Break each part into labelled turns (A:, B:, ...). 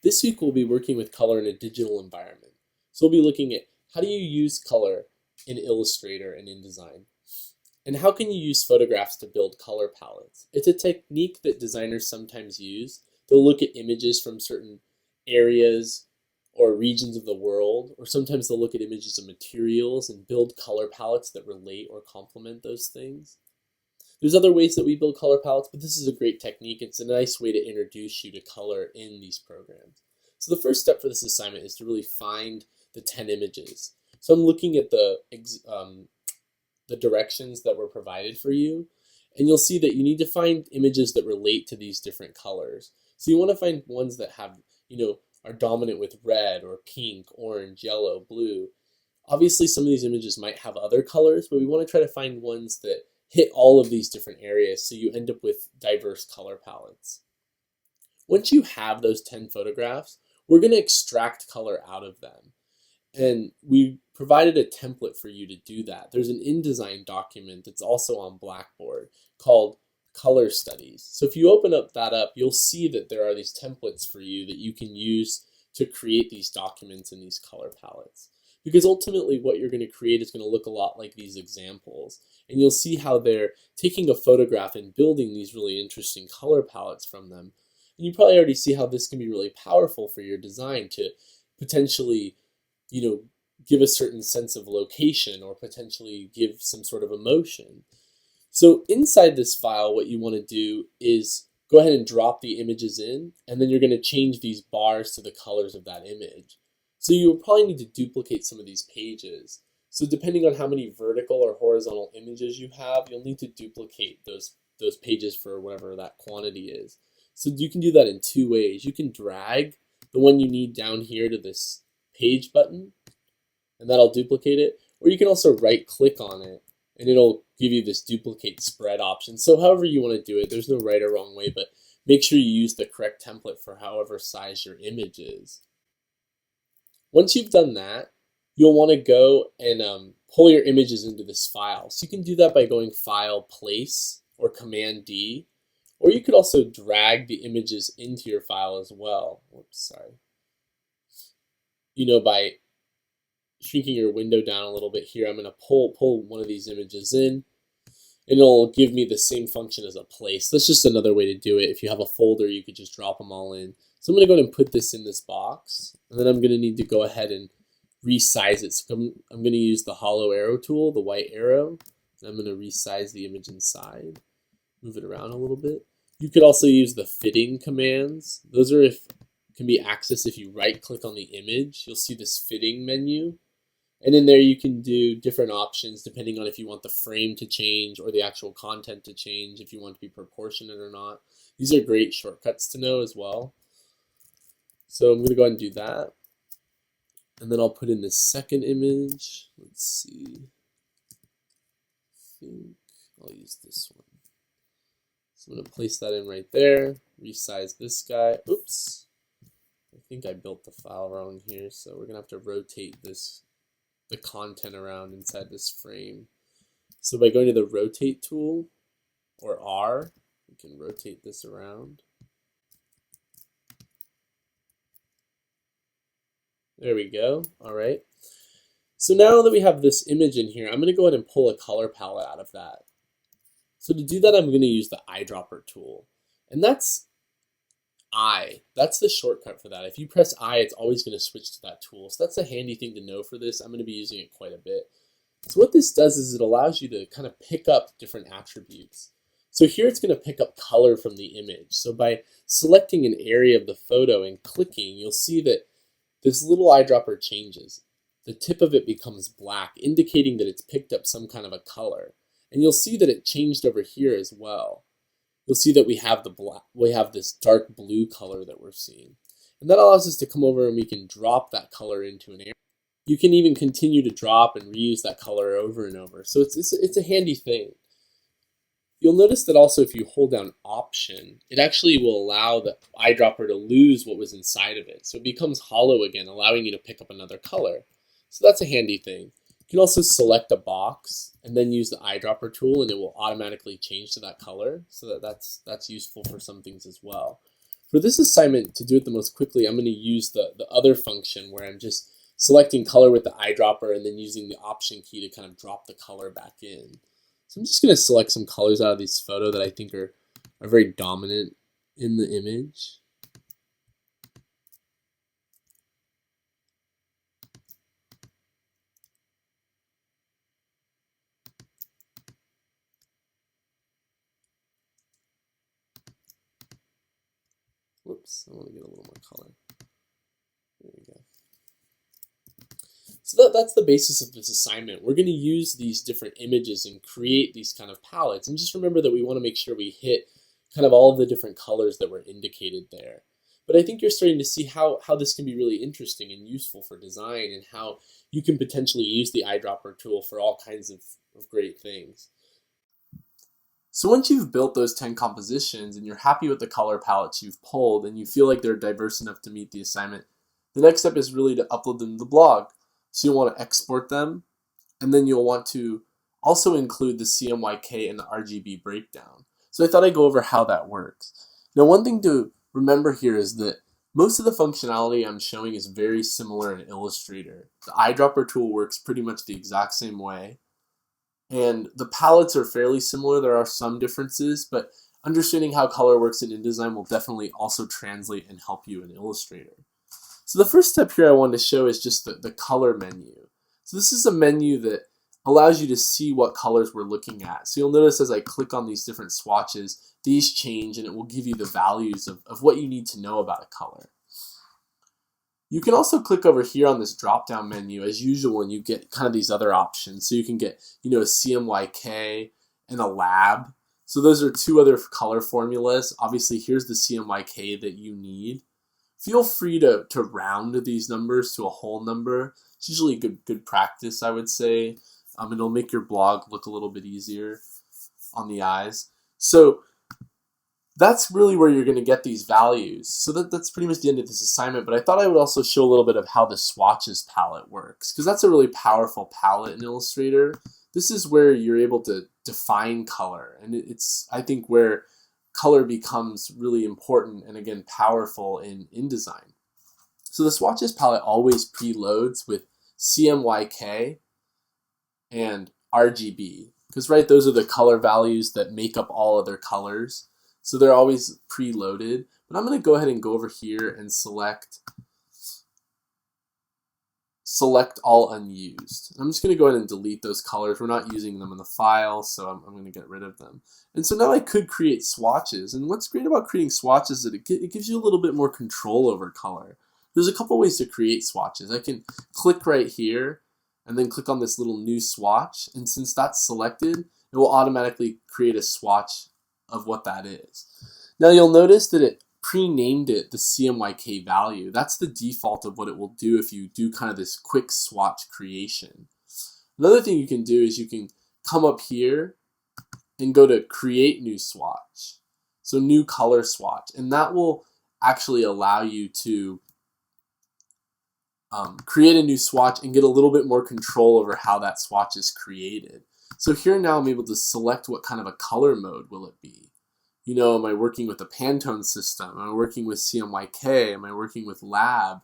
A: This week we'll be working with color in a digital environment. So we'll be looking at how do you use color in Illustrator and InDesign? And how can you use photographs to build color palettes? It's a technique that designers sometimes use. They'll look at images from certain areas or regions of the world, or sometimes they'll look at images of materials and build color palettes that relate or complement those things. There's other ways that we build color palettes, but this is a great technique. It's a nice way to introduce you to color in these programs. So the first step for this assignment is to really find the 10 images. So I'm looking at the directions that were provided for you, and you'll see that you need to find images that relate to these different colors. So you want to find ones that have, are dominant with red or pink, orange, yellow, blue. Obviously, some of these images might have other colors, but we want to try to find ones that hit all of these different areas so you end up with diverse color palettes. Once you have those 10 photographs, we're going to extract color out of them. And we provided a template for you to do that. There's an InDesign document that's also on Blackboard called Color Studies. So if you open up that up, you'll see that there are these templates for you that you can use to create these documents and these color palettes. Because ultimately what you're going to create is going to look a lot like these examples. And you'll see how they're taking a photograph and building these really interesting color palettes from them. And you probably already see how this can be really powerful for your design to potentially, give a certain sense of location or potentially give some sort of emotion. So inside this file, what you want to do is go ahead and drop the images in, and then you're going to change these bars to the colors of that image. So you'll probably need to duplicate some of these pages. So depending on how many vertical or horizontal images you have, you'll need to duplicate those pages for whatever that quantity is. So you can do that in two ways. You can drag the one you need down here to this page button, and that'll duplicate it. Or you can also right click on it, and it'll give you this duplicate spread option. So however you want to do it, there's no right or wrong way, but make sure you use the correct template for however size your image is. Once you've done that, you'll want to go and pull your images into this file. So you can do that by going File, Place, or Command D, or you could also drag the images into your file as well. By shrinking your window down a little bit here, I'm going to pull one of these images in, and it'll give me the same function as a place. That's just another way to do it. If you have a folder, you could just drop them all in. So I'm going to go ahead and put this in this box, and then I'm going to need to go ahead and resize it. So I'm going to use the hollow arrow tool, the white arrow, and I'm going to resize the image inside, move it around a little bit. You could also use the fitting commands. Those can be accessed if you right click on the image. You'll see this fitting menu. And in there you can do different options depending on if you want the frame to change or the actual content to change, if you want to be proportionate or not. These are great shortcuts to know as well. So I'm going to go ahead and do that. And then I'll put in this second image. Let's see. I think I'll use this one. So I'm going to place that in right there. Resize this guy. Oops. I think I built the file wrong here. So we're going to have to rotate the content around inside this frame. So by going to the rotate tool, or R, we can rotate this around. There we go. All right. So now that we have this image in here, I'm going to go ahead and pull a color palette out of that. So to do that, I'm going to use the Eyedropper tool. And that's the shortcut for that. If you press I, it's always going to switch to that tool. So that's a handy thing to know for this. I'm going to be using it quite a bit. So what this does is it allows you to kind of pick up different attributes. So here it's going to pick up color from the image. So by selecting an area of the photo and clicking, you'll see that this little eyedropper changes. The tip of it becomes black, indicating that it's picked up some kind of a color. And you'll see that it changed over here as well. You'll see that we have this dark blue color that we're seeing. And that allows us to come over and we can drop that color into an area. You can even continue to drop and reuse that color over and over. So it's a handy thing. You'll notice that also if you hold down Option, it actually will allow the eyedropper to lose what was inside of it. So it becomes hollow again, allowing you to pick up another color. So that's a handy thing. You can also select a box and then use the eyedropper tool, and it will automatically change to that color. So that's useful for some things as well. For this assignment, to do it the most quickly, I'm going to use the other function where I'm just selecting color with the eyedropper and then using the option key to kind of drop the color back in. So I'm just going to select some colors out of this photo that I think are very dominant in the image. Whoops, I want to get a little more color. There we go. So that's the basis of this assignment. We're going to use these different images and create these kind of palettes. And just remember that we want to make sure we hit kind of all of the different colors that were indicated there. But I think you're starting to see how this can be really interesting and useful for design, and how you can potentially use the eyedropper tool for all kinds of great things. So once you've built those 10 compositions and you're happy with the color palettes you've pulled and you feel like they're diverse enough to meet the assignment, the next step is really to upload them to the blog. So you'll want to export them, and then you'll want to also include the CMYK and the RGB breakdown. So I thought I'd go over how that works. Now, one thing to remember here is that most of the functionality I'm showing is very similar in Illustrator. The eyedropper tool works pretty much the exact same way, and the palettes are fairly similar. There are some differences, but understanding how color works in InDesign will definitely also translate and help you in Illustrator. So the first step here I wanted to show is just the color menu. So this is a menu that allows you to see what colors we're looking at. So you'll notice as I click on these different swatches, these change, and it will give you the values of what you need to know about a color. You can also click over here on this drop-down menu as usual, and you get kind of these other options. So you can get, a CMYK and a lab. So those are two other color formulas. Obviously, here's the CMYK that you need. Feel free to round these numbers to a whole number. It's usually good practice, I would say. It'll make your blog look a little bit easier on the eyes. So that's really where you're going to get these values. So that's pretty much the end of this assignment, but I thought I would also show a little bit of how the swatches palette works, because that's a really powerful palette in Illustrator. This is where you're able to define color, and it's, I think, where color becomes really important and, again, powerful in InDesign. So the swatches palette always preloads with CMYK and RGB, because those are the color values that make up all other colors. So they're always preloaded. But I'm going to go ahead and go over here and select all unused. I'm just going to go ahead and delete those colors. We're not using them in the file, so I'm going to get rid of them. And so now I could create swatches. And what's great about creating swatches is that it gives you a little bit more control over color. There's a couple ways to create swatches. I can click right here and then click on this little new swatch. And since that's selected, it will automatically create a swatch of what that is. Now you'll notice that it pre-named it the CMYK value. That's the default of what it will do if you do kind of this quick swatch creation. Another thing you can do is you can come up here and go to create new swatch. So new color swatch, and that will actually allow you to create a new swatch and get a little bit more control over how that swatch is created. So here now I'm able to select what kind of a color mode will it be. Am I working with a Pantone system? Am I working with CMYK? Am I working with lab?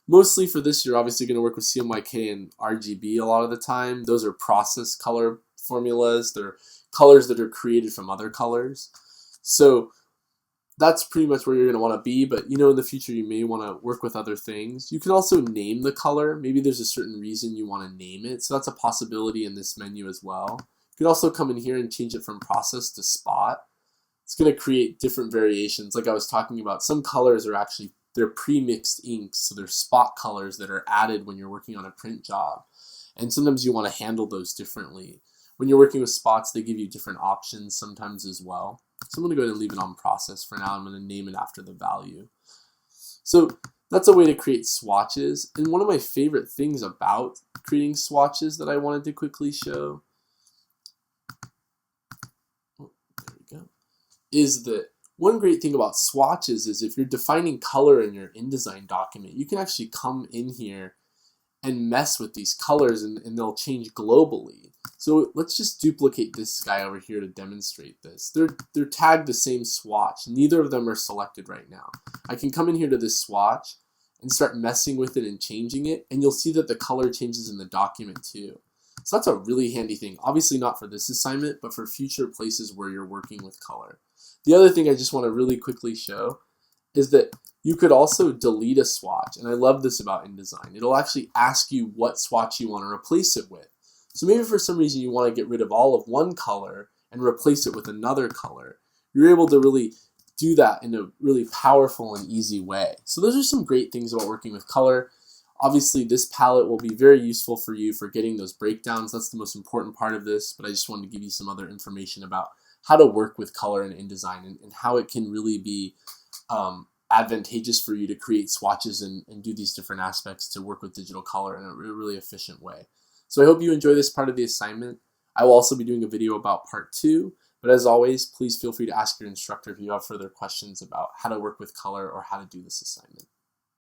A: Mostly for this, you're obviously going to work with CMYK and RGB a lot of the time. Those are process color formulas. They're colors that are created from other colors. So that's pretty much where you're going to want to be, but in the future you may want to work with other things. You can also name the color. Maybe there's a certain reason you want to name it, so that's a possibility in this menu as well. You can also come in here and change it from process to spot. It's going to create different variations. Like I was talking about, some colors are actually, they're pre-mixed inks, so they're spot colors that are added when you're working on a print job. And sometimes you want to handle those differently. When you're working with spots, they give you different options sometimes as well. So I'm going to go ahead and leave it on process for now. I'm going to name it after the value. So that's a way to create swatches. And one of my favorite things about creating swatches that I wanted to quickly show, is that one great thing about swatches is if you're defining color in your InDesign document, you can actually come in here and mess with these colors, and they'll change globally. So let's just duplicate this guy over here to demonstrate this. They're tagged the same swatch. Neither of them are selected right now. I can come in here to this swatch and start messing with it and changing it, and you'll see that the color changes in the document too. So that's a really handy thing. Obviously not for this assignment, but for future places where you're working with color. The other thing I just want to really quickly show is that you could also delete a swatch, and I love this about InDesign. It'll actually ask you what swatch you want to replace it with. So maybe for some reason you want to get rid of all of one color and replace it with another color. You're able to really do that in a really powerful and easy way. So those are some great things about working with color. Obviously, this palette will be very useful for you for getting those breakdowns. That's the most important part of this, but I just wanted to give you some other information about how to work with color in InDesign and how it can really be advantageous for you to create swatches and do these different aspects to work with digital color in a really efficient way. So I hope you enjoy this part of the assignment. I will also be doing a video about part 2, but as always, please feel free to ask your instructor if you have further questions about how to work with color or how to do this assignment.